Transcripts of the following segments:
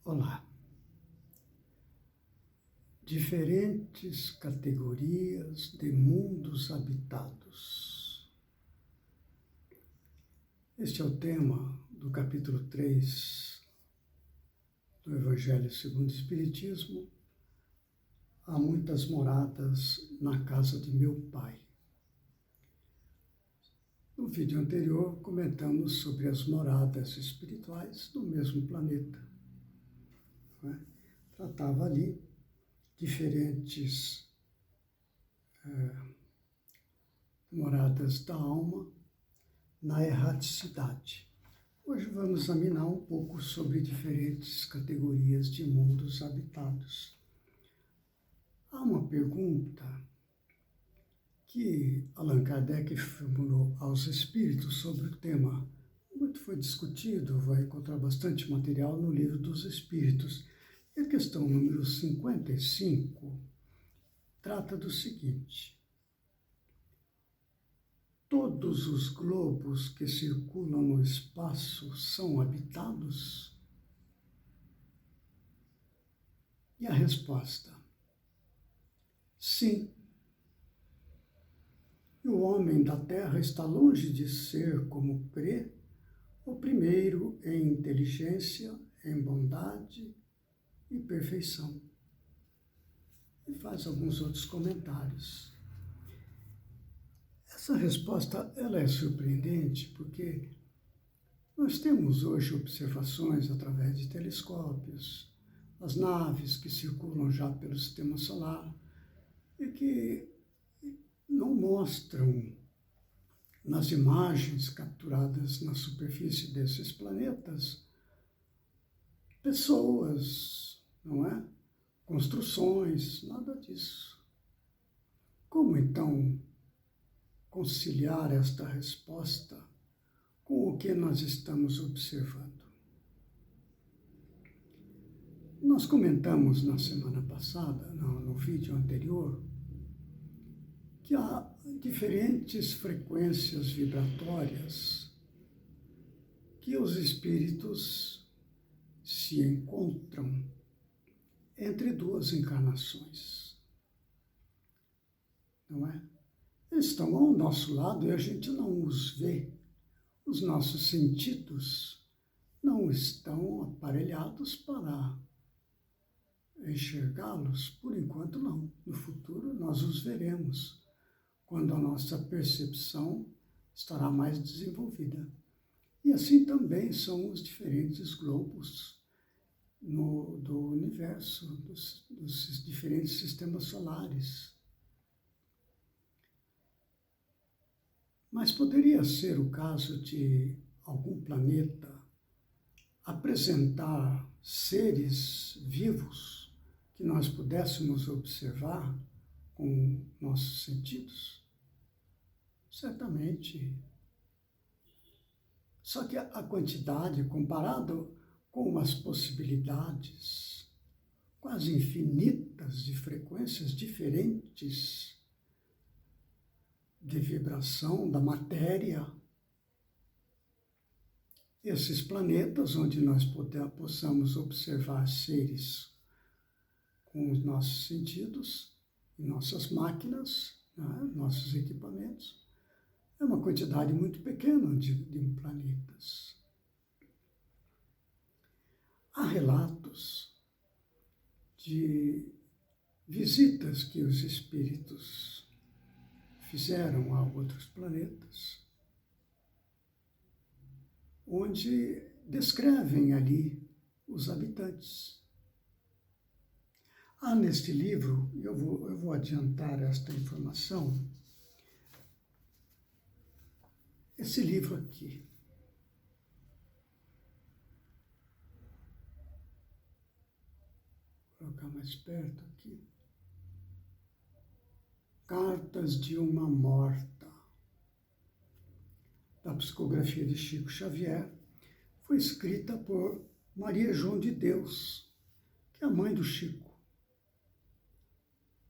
Olá. Diferentes categorias de mundos habitados. Este é o tema do capítulo 3 do Evangelho segundo o Espiritismo. Há muitas moradas na casa de meu Pai. No vídeo anterior, comentamos sobre as moradas espirituais do mesmo planeta. Tratava ali diferentes moradas da alma na erraticidade. Hoje vamos examinar um pouco sobre diferentes categorias de mundos habitados. Há uma pergunta que Allan Kardec formulou aos espíritos sobre o tema. Muito foi discutido, vai encontrar bastante material no Livro dos Espíritos. E a questão número 55 trata do seguinte: todos os globos que circulam no espaço são habitados? E a resposta: sim. E o homem da Terra está longe de ser, como crê, o primeiro em inteligência, em bondade e perfeição. E faz alguns outros comentários. Essa resposta ela é surpreendente porque nós temos hoje observações através de telescópios, as naves que circulam já pelo sistema solar e que não mostram nas imagens capturadas na superfície desses planetas pessoas, não é? Construções, nada disso. Como então conciliar esta resposta com o que nós estamos observando? Nós comentamos na semana passada, no vídeo anterior, que há diferentes frequências vibratórias que os espíritos se encontram entre duas encarnações, não é? Eles estão ao nosso lado e a gente não os vê. Os nossos sentidos não estão aparelhados para enxergá-los, por enquanto não. No futuro nós os veremos, quando a nossa percepção estará mais desenvolvida. E assim também são os diferentes globos do universo, dos diferentes sistemas solares. Mas poderia ser o caso de algum planeta apresentar seres vivos que nós pudéssemos observar com nossos sentidos? Certamente. Só que a quantidade, comparado com as possibilidades quase infinitas de frequências diferentes de vibração da matéria, esses planetas onde nós possamos observar seres com os nossos sentidos, nossas máquinas, né, nossos equipamentos, é uma quantidade muito pequena de planetas. Há relatos de visitas que os espíritos fizeram a outros planetas, onde descrevem ali os habitantes. Há neste livro, eu vou adiantar esta informação, esse livro aqui. Vou colocar mais perto aqui. Cartas de uma Morta, da psicografia de Chico Xavier, foi escrita por Maria João de Deus, que é a mãe do Chico.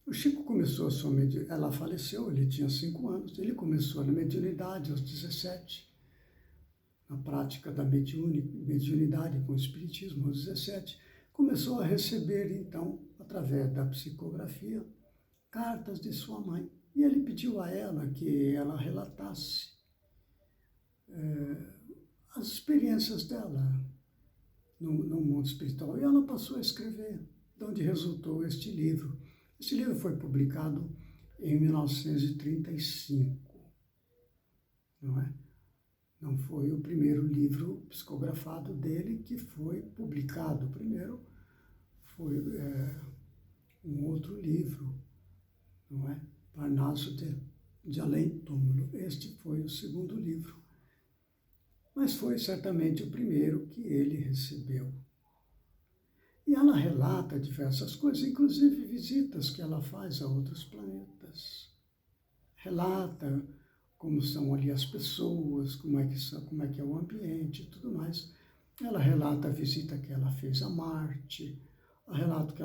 O Chico começou a sua mediunidade, ela faleceu, ele tinha 5 anos, ele começou na mediunidade aos 17, na prática da mediunidade com o espiritismo aos 17, começou a receber, então, através da psicografia, cartas de sua mãe. E ele pediu a ela que ela relatasse as experiências dela no mundo espiritual. E ela passou a escrever, de onde resultou este livro. Este livro foi publicado em 1935, não é? Não foi o primeiro livro psicografado dele que foi publicado. O primeiro foi um outro livro, não é? Parnaso de Além Túmulo. Este foi o segundo livro, mas foi certamente o primeiro que ele recebeu. E ela relata diversas coisas, inclusive visitas que ela faz a outros planetas. Relata como são ali as pessoas, como é que é o ambiente e tudo mais. Ela relata a visita que ela fez a Marte, relata que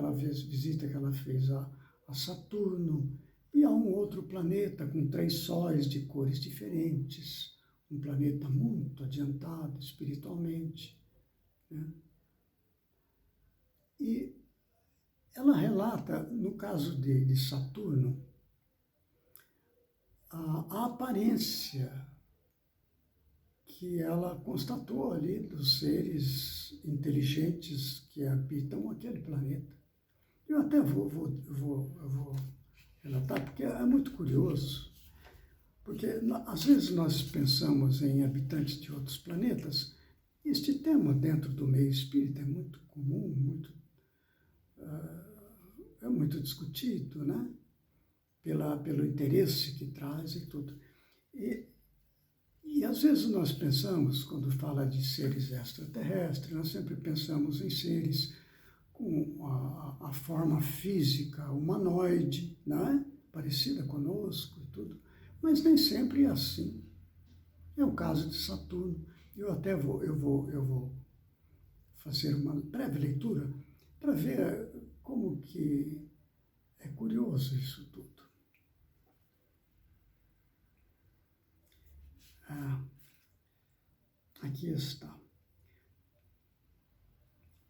visita que ela fez a Saturno, e a um outro planeta com 3 sóis de cores diferentes, um planeta muito adiantado espiritualmente, né? E ela relata, no caso de Saturno, a aparência que ela constatou ali dos seres inteligentes que habitam aquele planeta. Eu até vou relatar, porque é muito curioso, porque às vezes nós pensamos em habitantes de outros planetas. Este tema dentro do meio espírita é muito comum, é muito discutido, né? Pelo interesse que traz e tudo. E às vezes nós pensamos, quando fala de seres extraterrestres, nós sempre pensamos em seres com a forma física humanoide, né? Parecida conosco e tudo, mas nem sempre é assim. É o caso de Saturno. Eu vou fazer uma breve leitura para ver como que é curioso isso tudo. Aqui está.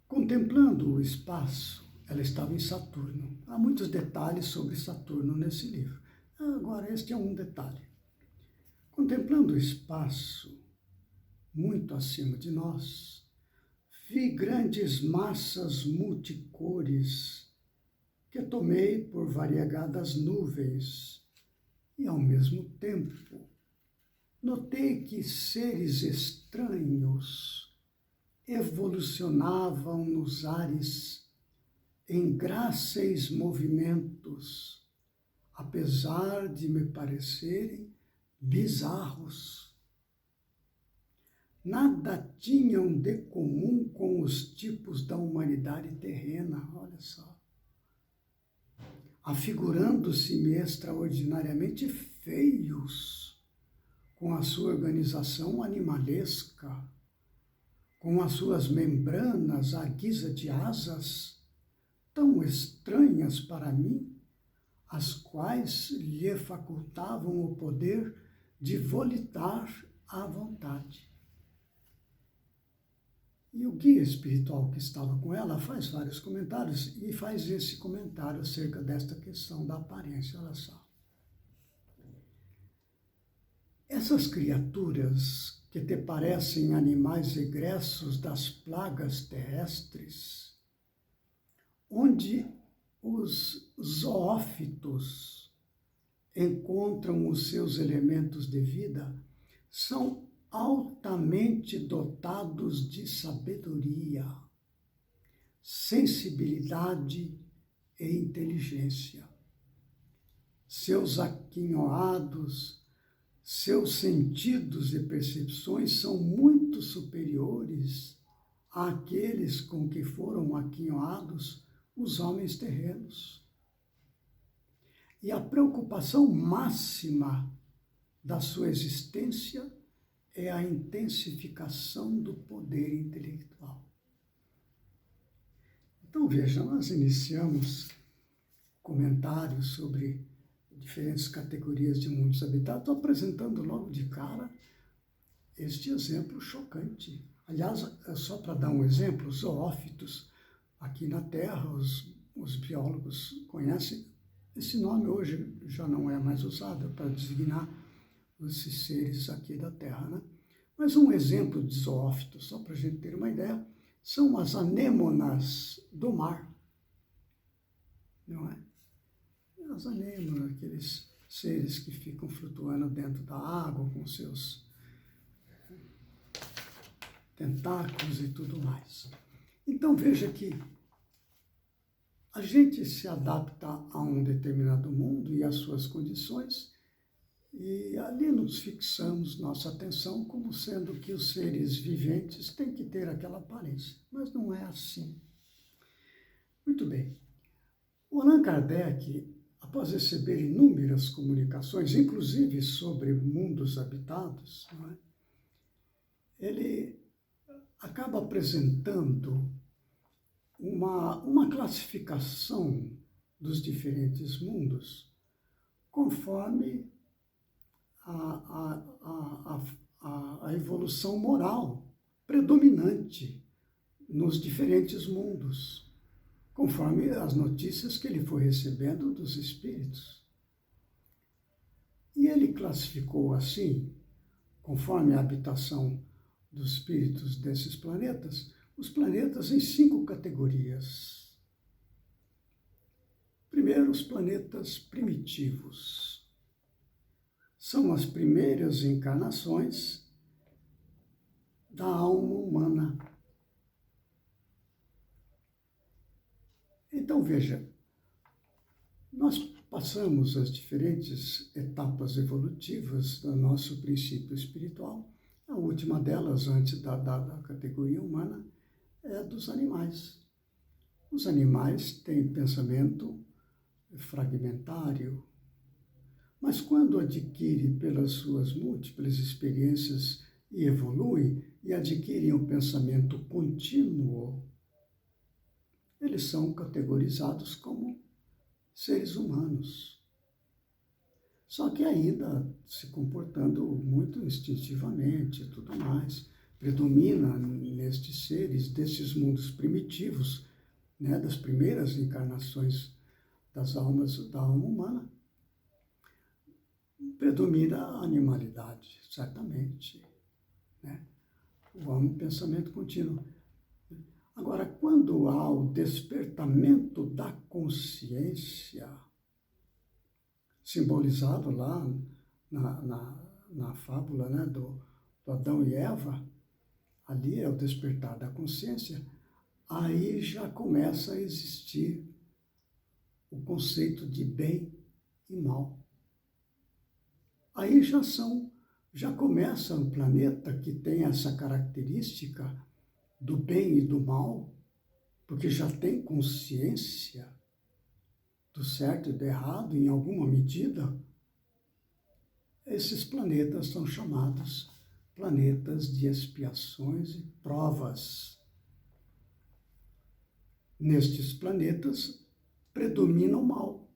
Contemplando o espaço, ela estava em Saturno. Há muitos detalhes sobre Saturno nesse livro. Agora, este é um detalhe. Contemplando o espaço, muito acima de nós, vi grandes massas multicores que tomei por variegadas nuvens e, ao mesmo tempo, notei que seres estranhos evolucionavam nos ares em gráceis movimentos, apesar de me parecerem bizarros. Nada tinham de comum com os tipos da humanidade terrena, olha só, afigurando-se-me extraordinariamente feios, com a sua organização animalesca, com as suas membranas à guisa de asas, tão estranhas para mim, as quais lhe facultavam o poder de volitar à vontade. E o guia espiritual que estava com ela faz vários comentários e faz esse comentário acerca desta questão da aparência, olha só. Essas criaturas que te parecem animais egressos das plagas terrestres, onde os zoófitos encontram os seus elementos de vida, são altamente dotados de sabedoria, sensibilidade e inteligência. Seus aquinhoados, seus sentidos e percepções são muito superiores àqueles com que foram aquinhoados os homens terrenos. E a preocupação máxima da sua existência é a intensificação do poder intelectual. Então, veja, nós iniciamos comentários sobre diferentes categorias de mundos habitados. Estou apresentando logo de cara este exemplo chocante. Aliás, só para dar um exemplo, os zoófitos, aqui na Terra, os biólogos conhecem. Esse nome hoje já não é mais usado para designar esses seres aqui da Terra, né? Mas um exemplo de zoófito, só para a gente ter uma ideia, são as anêmonas do mar, não é? As anêmonas, aqueles seres que ficam flutuando dentro da água com seus tentáculos e tudo mais. Então veja que a gente se adapta a um determinado mundo e às suas condições, e ali nos fixamos nossa atenção como sendo que os seres viventes têm que ter aquela aparência, mas não é assim. Muito bem. O Allan Kardec, após receber inúmeras comunicações, inclusive sobre mundos habitados, não é? Ele acaba apresentando uma classificação dos diferentes mundos conforme a evolução moral predominante nos diferentes mundos, conforme as notícias que ele foi recebendo dos espíritos. E ele classificou assim, conforme a habitação dos espíritos desses planetas, os planetas em 5 categorias. Primeiro, os planetas primitivos. São as primeiras encarnações da alma humana. Então, veja, nós passamos as diferentes etapas evolutivas do nosso princípio espiritual. A última delas, antes da categoria humana, é a dos animais. Os animais têm pensamento fragmentário, mas quando adquire pelas suas múltiplas experiências e evolui e adquirem um pensamento contínuo, eles são categorizados como seres humanos. Só que ainda se comportando muito instintivamente e tudo mais. Predomina nestes seres, desses mundos primitivos, né, das primeiras encarnações das almas da alma humana, predomina a animalidade, certamente, né? O pensamento contínuo. Agora, quando há o despertamento da consciência, simbolizado lá na fábula, né, do Adão e Eva, ali é o despertar da consciência, aí já começa a existir o conceito de bem e mal. Aí já começa um planeta que tem essa característica do bem e do mal, porque já tem consciência do certo e do errado em alguma medida. Esses planetas são chamados planetas de expiações e provas. Nestes planetas predomina o mal,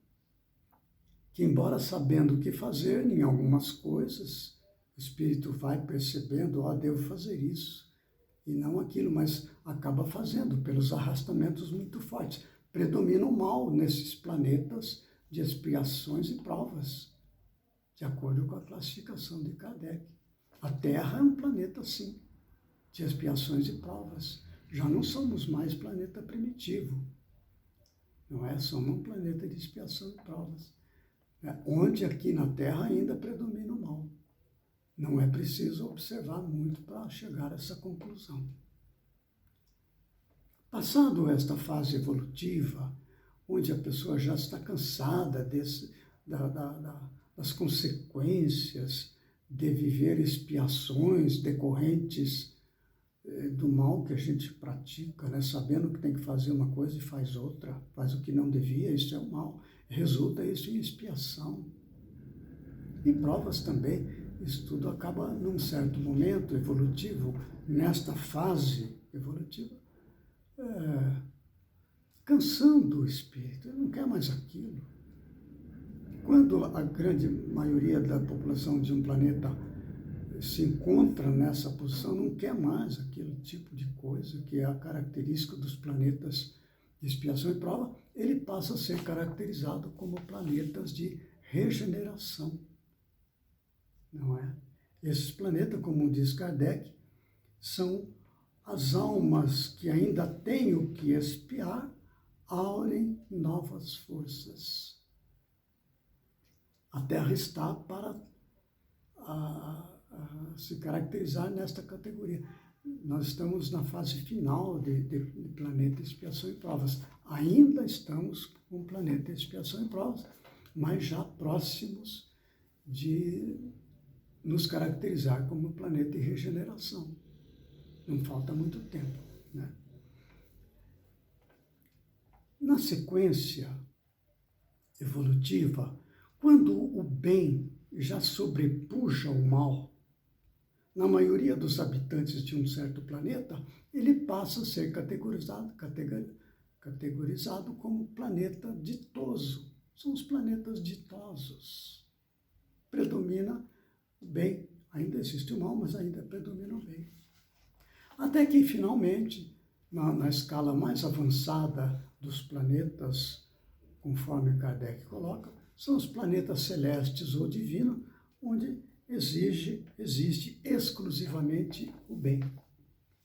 que embora sabendo o que fazer em algumas coisas, o espírito vai percebendo, devo fazer isso, e não aquilo, mas acaba fazendo pelos arrastamentos muito fortes. Predomina o mal nesses planetas de expiações e provas, de acordo com a classificação de Kardec. A Terra é um planeta, sim, de expiações e provas. Já não somos mais planeta primitivo, não é? Somos um planeta de expiação e provas, onde aqui na Terra ainda predomina o mal. Não é preciso observar muito para chegar a essa conclusão. Passado esta fase evolutiva, onde a pessoa já está cansada das consequências de viver expiações decorrentes do mal que a gente pratica, né? Sabendo que tem que fazer uma coisa e faz outra, faz o que não devia, isso é o mal. Resulta isso em expiação. E provas também. Isso tudo acaba, num certo momento evolutivo, nesta fase evolutiva, cansando o espírito, ele não quer mais aquilo. Quando a grande maioria da população de um planeta se encontra nessa posição, não quer mais aquele tipo de coisa que é a característica dos planetas de expiação e prova, ele passa a ser caracterizado como planetas de regeneração, não é? Esses planetas, como diz Kardec, são as almas que ainda têm o que expiar, aurem novas forças. A Terra está para se caracterizar nesta categoria. Nós estamos na fase final de planeta expiação e provas. Ainda estamos com o planeta expiação e provas, mas já próximos de nos caracterizar como planeta de regeneração. Não falta muito tempo, né? Na sequência evolutiva, quando o bem já sobrepuja o mal, na maioria dos habitantes de um certo planeta, ele passa a ser categorizado como planeta ditoso. São os planetas ditosos. Predomina o bem. Ainda existe o mal, mas ainda predomina o bem. Até que, finalmente, na escala mais avançada dos planetas, conforme Kardec coloca, são os planetas celestes ou divinos, onde existe exclusivamente o bem.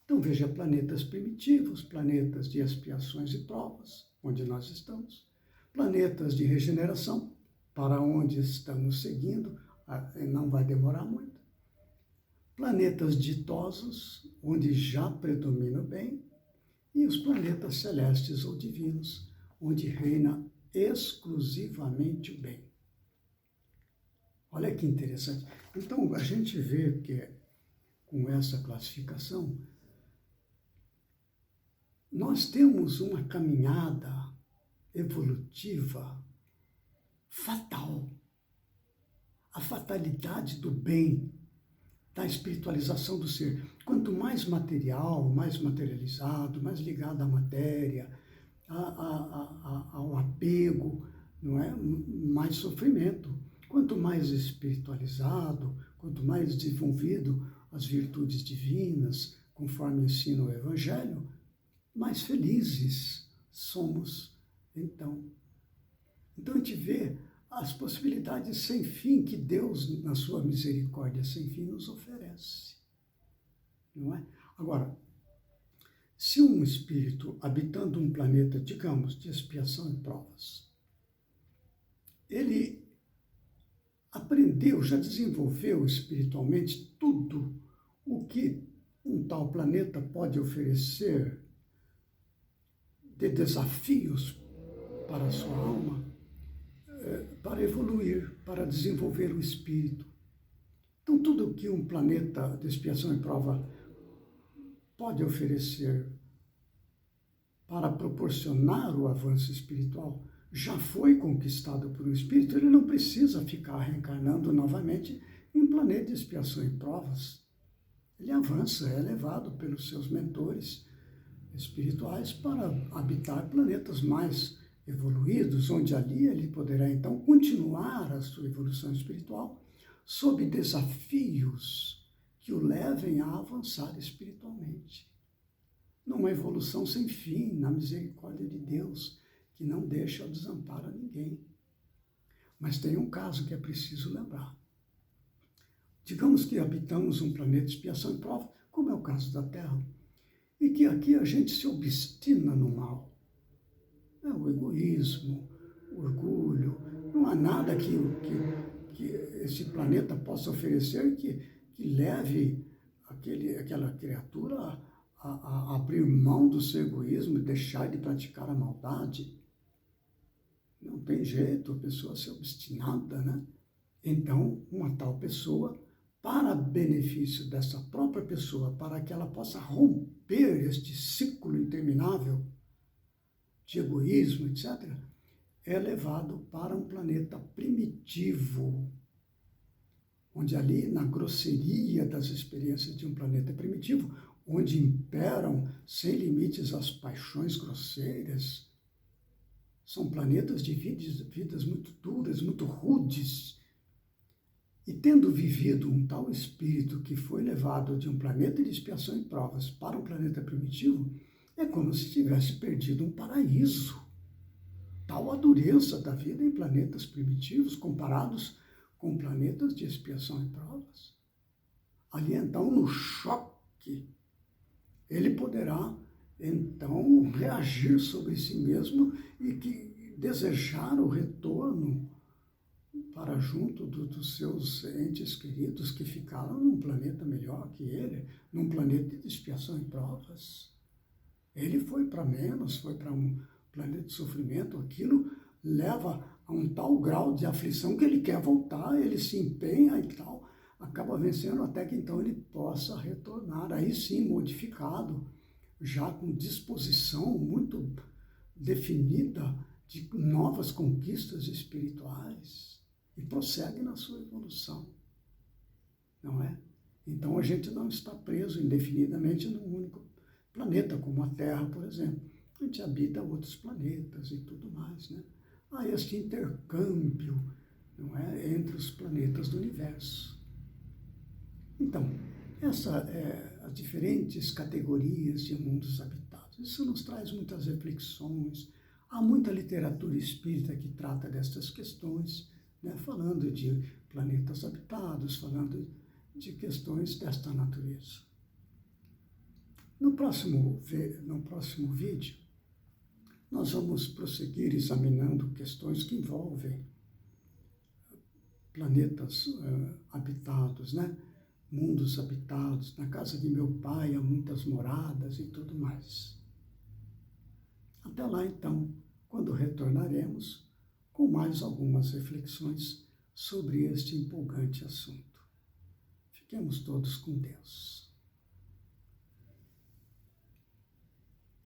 Então, veja planetas primitivos, planetas de expiações e provas, onde nós estamos, planetas de regeneração, para onde estamos seguindo, não vai demorar muito, planetas ditosos, onde já predomina o bem, e os planetas celestes ou divinos, onde reina exclusivamente o bem. Olha que interessante. Então, a gente vê que, com essa classificação, nós temos uma caminhada evolutiva fatal. A fatalidade do bem, da espiritualização do ser. Quanto mais material, mais materializado, mais ligado à matéria, ao apego, não é? Mais sofrimento. Quanto mais espiritualizado, quanto mais desenvolvido as virtudes divinas, conforme ensina o Evangelho, mais felizes somos, então. Então a gente vê as possibilidades sem fim que Deus, na sua misericórdia sem fim, nos oferece. Não é? Agora, se um espírito habitando um planeta, digamos, de expiação e provas, ele aprendeu, já desenvolveu espiritualmente tudo o que um tal planeta pode oferecer de desafios para a sua alma, para evoluir, para desenvolver o espírito. Então, tudo o que um planeta de expiação e prova pode oferecer para proporcionar o avanço espiritual já foi conquistado por um espírito, ele não precisa ficar reencarnando novamente em um planeta de expiação e provas. Ele avança, é levado pelos seus mentores espirituais para habitar planetas mais evoluídos, onde ali ele poderá então continuar a sua evolução espiritual sob desafios que o levem a avançar espiritualmente. Numa evolução sem fim, na misericórdia de Deus, que não deixa o desamparo a ninguém. Mas tem um caso que é preciso lembrar. Digamos que habitamos um planeta de expiação e prova, como é o caso da Terra, e que aqui a gente se obstina no mal. É o egoísmo, o orgulho, não há nada que esse planeta possa oferecer que leve aquela criatura a abrir mão do seu egoísmo e deixar de praticar a maldade. Não tem jeito, a pessoa ser obstinada, né? Então, uma tal pessoa, para benefício dessa própria pessoa, para que ela possa romper este ciclo interminável de egoísmo, etc., é levado para um planeta primitivo, onde ali, na grosseria das experiências de um planeta primitivo, onde imperam sem limites as paixões grosseiras, são planetas de vidas muito duras, muito rudes. E tendo vivido um tal espírito que foi levado de um planeta de expiação e provas para um planeta primitivo, É como se tivesse perdido um paraíso. Tal a dureza da vida em planetas primitivos comparados com planetas de expiação e provas. Ali, então, no choque, ele poderá, então, reagir sobre si mesmo e desejar o retorno para junto dos seus entes queridos que ficaram num planeta melhor que ele, num planeta de expiação e provas. Ele foi para menos, foi para um planeta de sofrimento, aquilo leva a um tal grau de aflição que ele quer voltar, ele se empenha e tal, acaba vencendo até que então ele possa retornar, aí sim modificado, já com disposição muito definida de novas conquistas espirituais e prossegue na sua evolução, não é? Então a gente não está preso indefinidamente num único planeta, como a Terra, por exemplo. A gente habita outros planetas e tudo mais, né? Há este intercâmbio, não é, entre os planetas do universo. Então, as diferentes categorias de mundos habitados, isso nos traz muitas reflexões. Há muita literatura espírita que trata destas questões, né, falando de planetas habitados, falando de questões desta natureza. No próximo vídeo, nós vamos prosseguir examinando questões que envolvem planetas habitados, né? Mundos habitados. Na casa de meu pai há muitas moradas e tudo mais. Até lá, então, quando retornaremos com mais algumas reflexões sobre este empolgante assunto. Fiquemos todos com Deus.